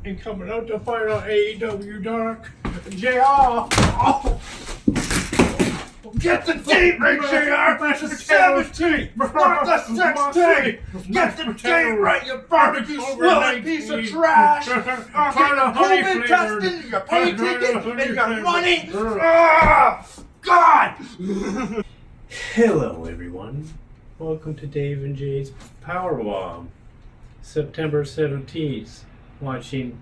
And coming out to fight on AEW Dark, JR. Oh. Get the date right, JR! The 17th! Not the 16th! Get the date right, you barbecue swilling piece of trash! I'll get your COVID testing, your pay ticket, and your money! God! Hello, everyone. Welcome to Dave and Jay's Powerbomb. September 17th, watching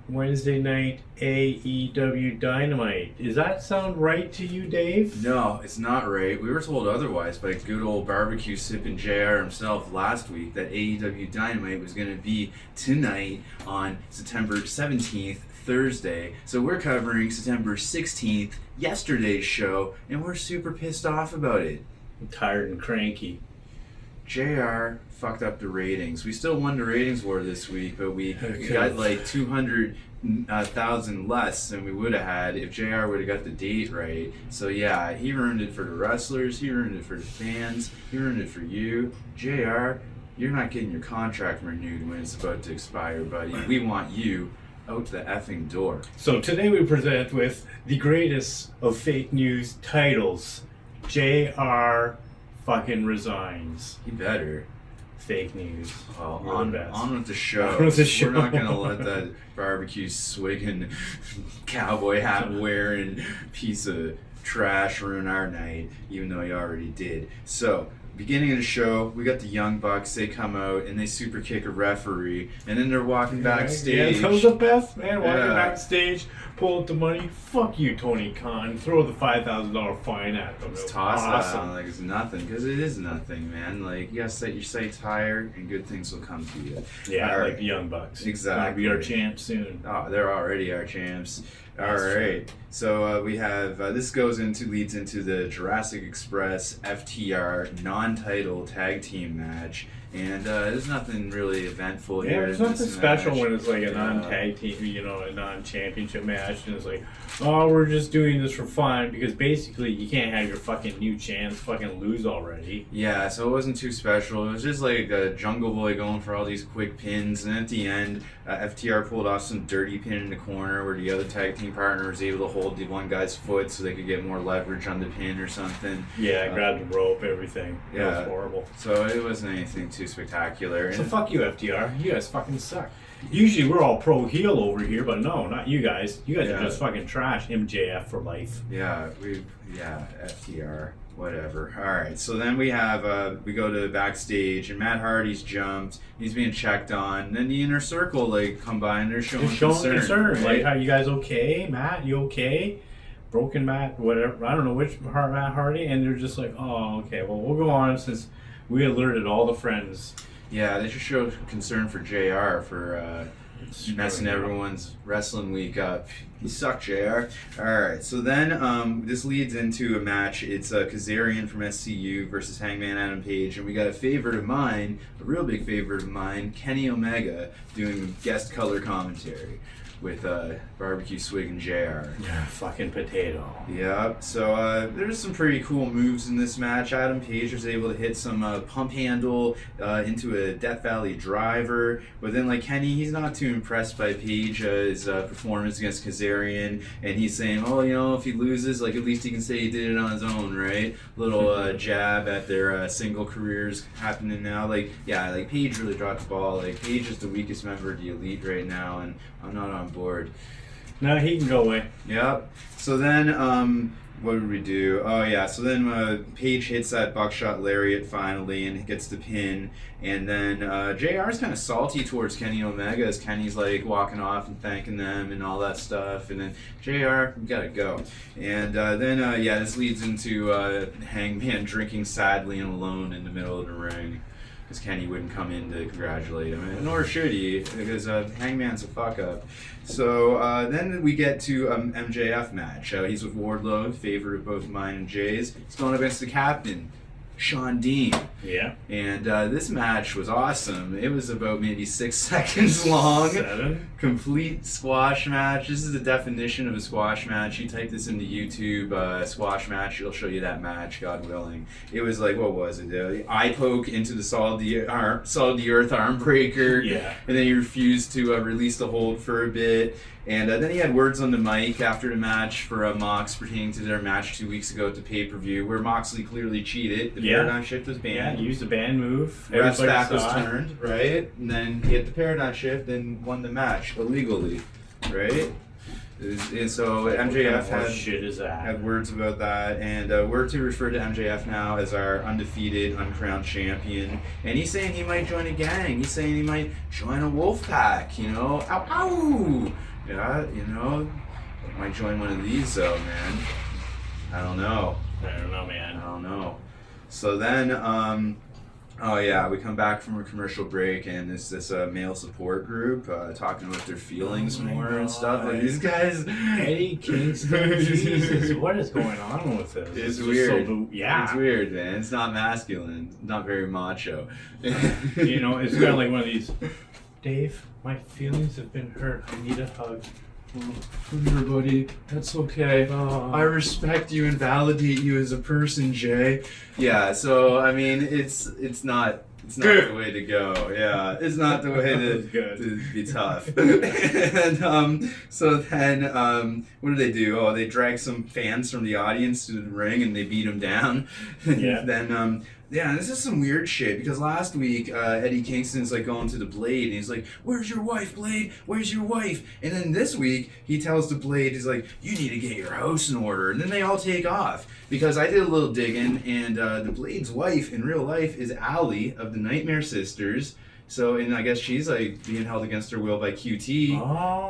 Wednesday night AEW Dynamite. Does that sound right to you, Dave? No, it's not right. We were told otherwise by good old barbecue sipping JR himself last week that AEW Dynamite was going to be tonight on September 17th, Thursday. So we're covering September 16th, yesterday's show, and we're super pissed off about it. I'm tired and cranky. JR fucked up the ratings. We still won the ratings war this week, but we got like 200,000 less than we would have had if JR would have got the date right. So yeah, he ruined it for the wrestlers, he ruined it for the fans, he ruined it for you. JR, you're not getting your contract renewed when it's about to expire, buddy. We want you out the effing door. So today we present with the greatest of fake news titles. JR fucking resigns. He better. Fake news. Well, On with the show. On with the show. We're not gonna let that barbecue swigging, cowboy hat wearing piece of trash ruin our night, even though he already did. So, beginning of the show, we got the Young Bucks. They come out and they super kick a referee, and then they're walking backstage. Yeah, that was the best, man. Walking backstage, pull out the money. Fuck you, Tony Khan. Throw the $5,000 fine at them. Just toss that on like it's nothing, because it is nothing, man. Like, you gotta set your sights higher, and good things will come to you. Yeah, like the Young Bucks. Exactly. Gonna be our champs soon. Oh, they're already our champs. That's All right. true. So we have this leads into the Jurassic Express FTR non-title tag team match, and there's nothing really eventful here. Yeah, there's nothing special match. when it's like a non-tag team, a non-championship match, and it's like, oh, we're just doing this for fun, because basically you can't have your fucking new champs fucking lose already. Yeah, so it wasn't too special. It was just like a Jungle Boy going for all these quick pins, and at the end, FTR pulled off some dirty pin in the corner where the other tag team partner was able to hold the one guy's foot so they could get more leverage on the pin or something. Yeah, grabbed the rope, everything. Yeah. It was horrible. So it wasn't anything too spectacular. So fuck you, FTR. You guys fucking suck. Usually we're all pro heel over here, but no, not you guys. You guys are just fucking trash. MJF for life. Yeah, FTR, whatever. All right, so then we have we go to backstage, and Matt Hardy's jumped. He's being checked on. And then the Inner Circle come by, and they're showing concern. Right? Like, how you guys okay, Matt? You okay? Broken Matt, whatever. I don't know which Matt Hardy, and they're just like, oh, okay. Well, we'll go on since we alerted all the friends. Yeah, they just showed concern for JR for messing everyone's wrestling week up. You suck, JR. Alright, so then this leads into a match. It's Kazarian from SCU versus Hangman Adam Page, and we got a favorite of mine, a real big favorite of mine, Kenny Omega, doing guest color commentary with Barbecue Swig and JR. Yeah, fucking potato. Yep. So there's some pretty cool moves in this match. Adam Page was able to hit some pump handle into a Death Valley driver, but then like Kenny, he's not too impressed by Page's performance against Kazarian, and he's saying, oh, if he loses, like at least he can say he did it on his own, right? Little jab at their single careers happening now. Like Page really dropped the ball. Like, Page is the weakest member of the Elite right now, and I'm not on board. No, he can go away. Yep. So then, what did we do? Oh yeah. So then Page hits that buckshot lariat finally and gets the pin, and then JR's kind of salty towards Kenny Omega as Kenny's like walking off and thanking them and all that stuff, and then JR, we gotta go. And then this leads into Hangman drinking sadly and alone in the middle of the ring, because Kenny wouldn't come in to congratulate him, and nor should he, because Hangman's a fuck up. So then we get to MJF match. He's with Wardlow, favorite of both mine and Jay's. He's going up against the captain, Shawn Dean. Yeah. And this match was awesome. It was about maybe 6 seconds long. 7. Complete squash match. This is the definition of a squash match. You type this into YouTube, squash match, it'll show you that match, God willing. It was like, what was it? Eye poke into the solid the earth Armbreaker. Yeah. And then he refused to release the hold for a bit. And then he had words on the mic after the match for Mox pertaining to their match 2 weeks ago at the pay-per-view, where Moxley clearly cheated. The paradigm shift was banned. Yeah, used a banned move. Ref's Everybody back was saw it. turned, right? And then he hit the paradigm shift and won the match illegally, right? And so MJF What shit is that? had words about that, and we're to refer to MJF now as our undefeated, uncrowned champion. And he's saying he might join a gang. He's saying he might join a Wolfpac, you know? Ow, ow! Yeah, you know, might join one of these though, man. I don't know. I don't know, man. I don't know. So then, oh yeah, we come back from a commercial break, and it's this male support group talking about their feelings more and stuff. Like these guys, Eddie Kingston, Jesus, what is going on with this? It's just weird. Yeah. It's weird, man. It's not masculine. Not very macho. You know, it's kind of like one of these. Dave, my feelings have been hurt. I need a hug. Everybody, that's okay. I respect you and validate you as a person, Jay. Yeah, so I mean, it's not the way to go. Yeah, it's not the way to be tough. And so then, what do? Oh, they drag some fans from the audience to the ring and they beat them down. Yeah. Then yeah, this is some weird shit, because last week Eddie Kingston's like going to the Blade and he's like, "Where's your wife, Blade? Where's your wife?" And then this week he tells the Blade, he's like, "You need to get your house in order." And then they all take off, because I did a little digging, and the Blade's wife in real life is Allie of the Nightmare Sisters. So, and I guess she's like being held against her will by QT.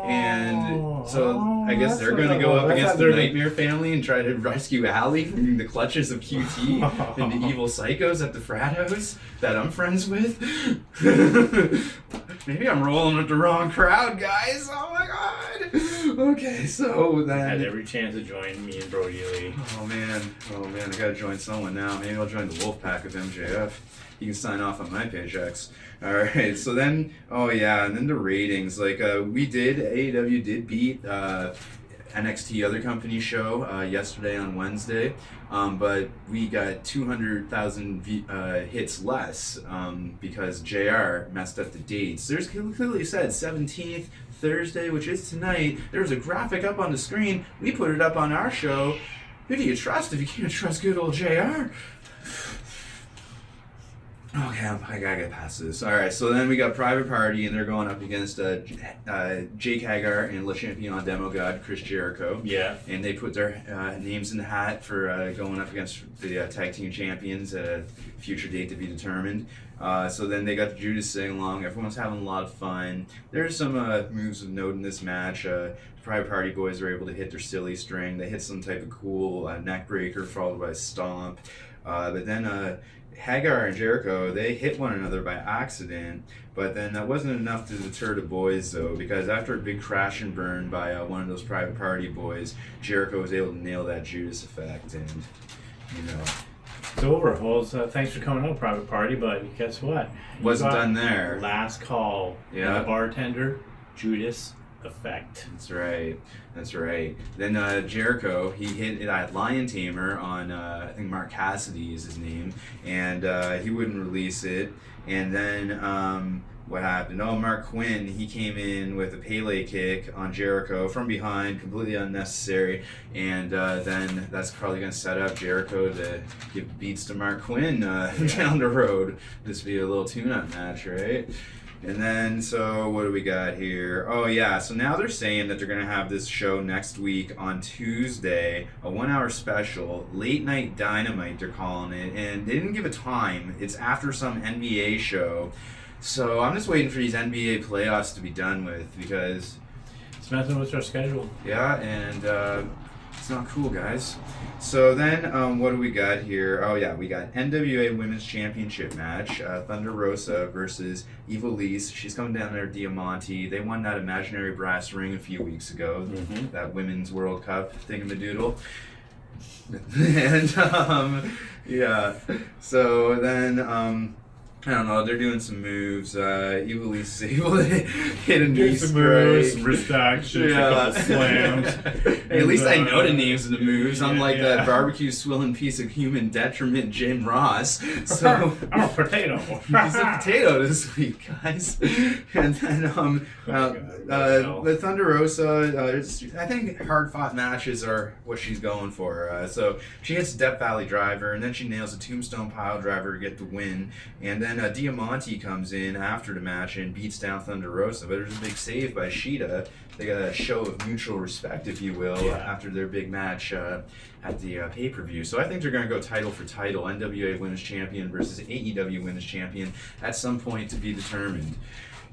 And so I guess they're going to go up against the Nightmare family and try to rescue Allie from the clutches of QT and the evil psychos at the frat house that I'm friends with. Maybe I'm rolling with the wrong crowd, guys. Oh my god. Okay, so then had every chance to join me and Brody Lee. Oh man, I gotta join someone now. Maybe I'll join the Wolfpac with MJF. He can sign off on my paychecks. Alright, so then, oh yeah, and then the ratings. Like, AEW did beat NXT Other Company show yesterday on Wednesday, but we got 200,000 hits less because JR messed up the dates. There's clearly said 17th, Thursday, which is tonight. There's a graphic up on the screen. We put it up on our show. Who do you trust if you can't trust good old JR? Okay, I gotta get past this. Alright, so then we got Private Party, and they're going up against Jake Hager and Le Champion Demogod, Chris Jericho. Yeah. And they put their names in the hat for going up against the tag team champions at a future date to be determined. So then they got the Judas Singalong. Everyone's having a lot of fun. There's some moves of note in this match. The Private Party boys were able to hit their silly string. They hit some type of cool neck breaker followed by a stomp. But then Hagar and Jericho, they hit one another by accident, but then that wasn't enough to deter the boys, though, because after a big crash and burn by one of those Private Party boys, Jericho was able to nail that Judas Effect, and, you know. It's over. Well, thanks for coming out, Private Party, but guess what? Wasn't done there. Last call. Yeah. And the bartender, Judas Effect. That's right. Then Jericho, he hit it at Liontamer on, I think Mark Cassidy is his name, and he wouldn't release it. And then what happened? Oh, Mark Quinn, he came in with a Pele kick on Jericho from behind, completely unnecessary. And then that's probably going to set up Jericho to give beats to Mark Quinn down the road. This would be a little tune-up match, right? And then, so what do we got here? Oh yeah, so now they're saying that they're going to have this show next week on Tuesday, a 1-hour special, Late Night Dynamite they're calling it, and they didn't give a time. It's after some NBA show. So I'm just waiting for these NBA playoffs to be done with, because It's messing with our schedule. yeah, and it's not cool, guys. So then, what do we got here? Oh yeah, we got NWA Women's Championship match. Thunder Rosa versus Ivelisse. She's coming down there, Diamonte. They won that imaginary brass ring a few weeks ago. Mm-hmm. That Women's World Cup thingamadoodle. And yeah, so then I don't know, they're doing some moves. Ivelisse is able to hit a knee moves, wrist action, a couple slams. At least I know the names of the moves, unlike that barbecue swilling piece of human detriment, Jim Ross. So I'm a potato. he's a potato this week, guys. And then with Thunder Rosa, I think hard fought matches are what she's going for. So she hits Death Valley Driver, and then she nails a Tombstone Piledriver to get the win. And then Diamonte comes in after the match and beats down Thunder Rosa, but there's a big save by Shida. They got a show of mutual respect, if you will, after their big match at the pay-per-view. So I think they're going to go title for title, NWA Women's Champion versus AEW Women's Champion at some point to be determined.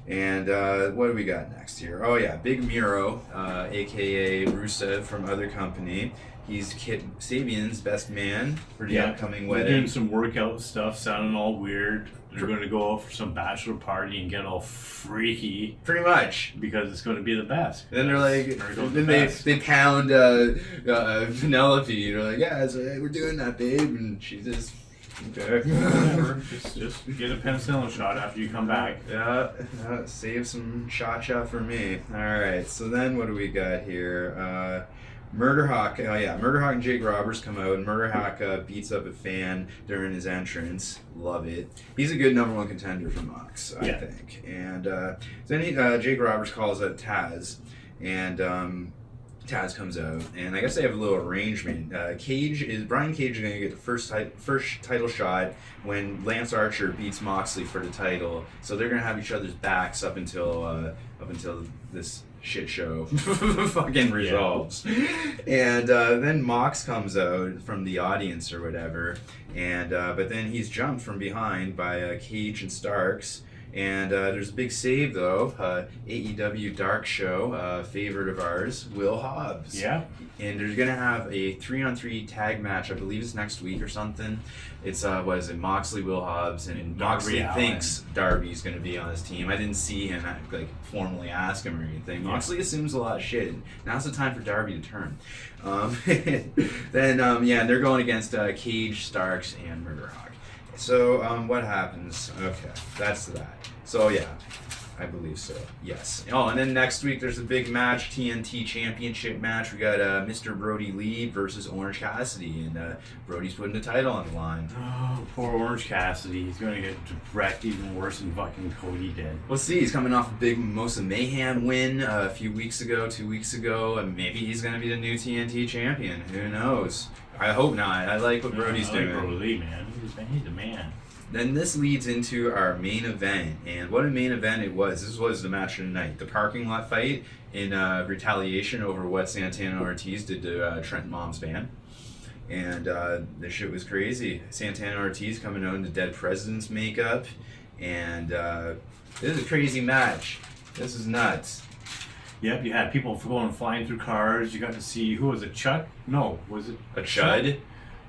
And what do we got next here? Oh yeah, Big Miro, a.k.a. Rusev from Other Company. He's Kit Sabian's best man for the upcoming wedding. They're doing some workout stuff, sounding all weird. They're going to go out for some bachelor party and get all freaky. Pretty much. Because it's going to be the best. And then they're like, then they pound Penelope. They're like, yeah, so, hey, we're doing that, babe. And she's just, okay. Whatever. Just get a penicillin shot after you come back. Yeah, save some cha-cha for me. All right, so then what do we got here? Murderhawk, Murderhawk and Jake Roberts come out, and Murderhawk beats up a fan during his entrance. Love it. He's a good number one contender for Mox, I think. And then Jake Roberts calls out Taz, and Taz comes out, and I guess they have a little arrangement. Brian Cage is going to get the first title shot when Lance Archer beats Moxley for the title. So they're going to have each other's backs up until this shit show fucking resolves. And then Mox comes out from the audience or whatever, and but then he's jumped from behind by Cage and Starks. And there's a big save, though. AEW Dark Show, favorite of ours, Will Hobbs. Yeah. And they're going to have a 3-on-3 tag match. I believe it's next week or something. It's, Moxley, Will Hobbs, and Moxley thinks Darby's going to be on his team. I didn't see him, formally ask him or anything. Moxley assumes a lot of shit. And now's the time for Darby to turn. Then, they're going against Cage, Starks, and Murderhawk. So, what happens? Okay, that's that. So, yeah, I believe so. Yes. Oh, and then next week there's a big match, TNT Championship match. We got Mr. Brody Lee versus Orange Cassidy, and Brody's putting the title on the line. Oh, poor Orange Cassidy. He's going to get wrecked even worse than fucking Cody did. We'll see. He's coming off a big Mimosa Mayhem win a few weeks ago, 2 weeks ago, and maybe he's going to be the new TNT champion. Who knows? I hope not. I like what Brody's doing. I like Brody Lee, man. He's the man. Then this leads into our main event, and what a main event it was. This was the match of the night. The parking lot fight in retaliation over what Santana Ortiz did to Trent Mom's van. And this shit was crazy. Santana Ortiz coming out in the Dead President's makeup, and this is a crazy match. This is nuts. Yep, you had people going flying through cars. You got to see, who was it, Chuck? No, was it? A Chud?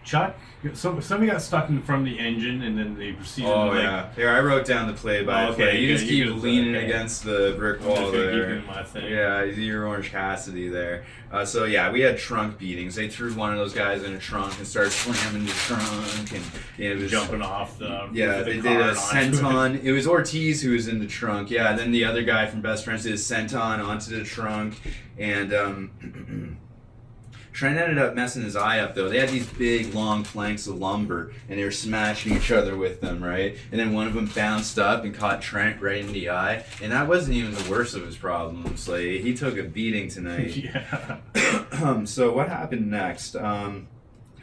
Chuck? Somebody got stuck in front of the engine, and then they proceeded to yeah. Here, I wrote down the play-by-play. You just keep leaning against the brick wall there. My thing. Yeah, you're Orange Cassidy there. So, yeah, we had trunk beatings. They threw one of those guys in a trunk and started slamming the trunk. And it was jumping off the they did a senton. It was Ortiz who was in the trunk. Yeah, and then the other guy from Best Friends did a senton onto the trunk. And Trent ended up messing his eye up, though. They had these big, long planks of lumber, and they were smashing each other with them, right? And then one of them bounced up and caught Trent right in the eye. And that wasn't even the worst of his problems. Like, he took a beating tonight. Yeah. So what happened next?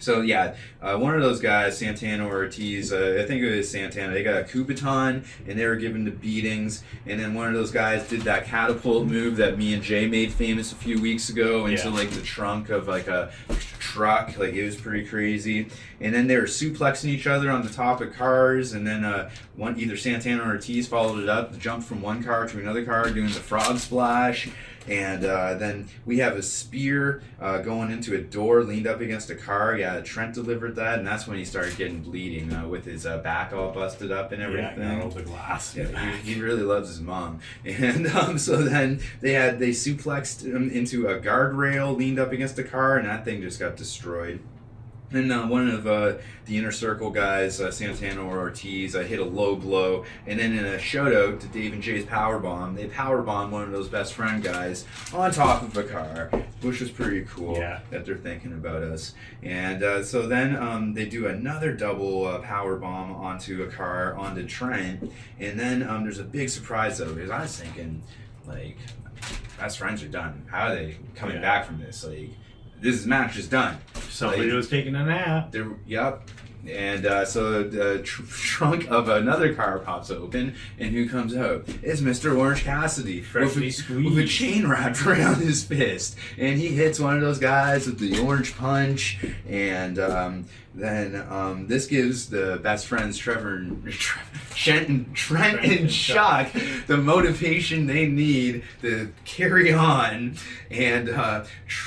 One of those guys, Santana Ortiz, I think it was Santana, they got a Kubaton, and they were given the beatings, and then one of those guys did that catapult move that me and Jay made famous a few weeks ago into, the trunk of, a truck. It was pretty crazy. And then they were suplexing each other on the top of cars, and then either Santana or Ortiz followed it up, jumped from one car to another car, doing the frog splash. And then we have a spear going into a door leaned up against a car. Yeah, Trent delivered that, and that's when he started getting bleeding with his back all busted up and everything. Yeah, all the glass. Yeah, he really loves his mom. And so then they suplexed him into a guardrail leaned up against a car, and that thing just got destroyed. And one of the Inner Circle guys, Santana or Ortiz, hit a low blow. And then in a shout-out to Dave and Jay's powerbomb, they powerbombed one of those best friend guys on top of a car, which was pretty cool that they're thinking about us. And so then they do another double powerbomb onto a car, onto Trent. And then there's a big surprise, though, because I was thinking, like, best friends are done. How are they coming back from this? Like, this match is done. Somebody was taking a nap. Yep. And so the trunk of another car pops open, and who comes out? It's Mr. Orange Cassidy with a chain wrapped around his fist, and he hits one of those guys with the orange punch, and then this gives the best friends Trent and Chuck the motivation they need to carry on, and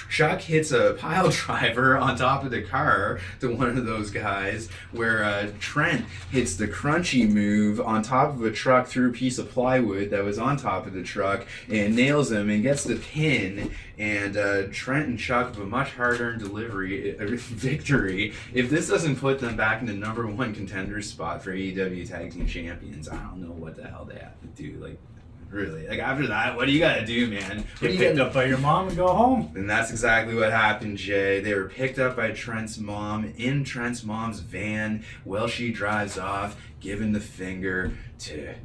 Chuck hits a pile driver on top of the car to one of those guys, where Trent hits the crunchy move on top of a truck through a piece of plywood that was on top of the truck and nails him and gets the pin. And Trent and Chuck have a much hard-earned victory. If this doesn't put them back in the number one contender spot for AEW Tag Team Champions, I don't know what the hell they have to do. Like, really. Like, after that, what do you got to do, man? Get picked up by your mom and go home. And that's exactly what happened, Jay. They were picked up by Trent's mom in Trent's mom's van while she drives off, giving the finger to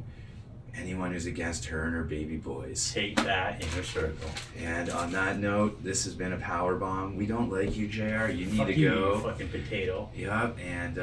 anyone who's against her and her baby boys. Take that, Inner Circle. And on that note, this has been a power bomb. We don't like you, JR. You need to go. You fucking potato. Yup, and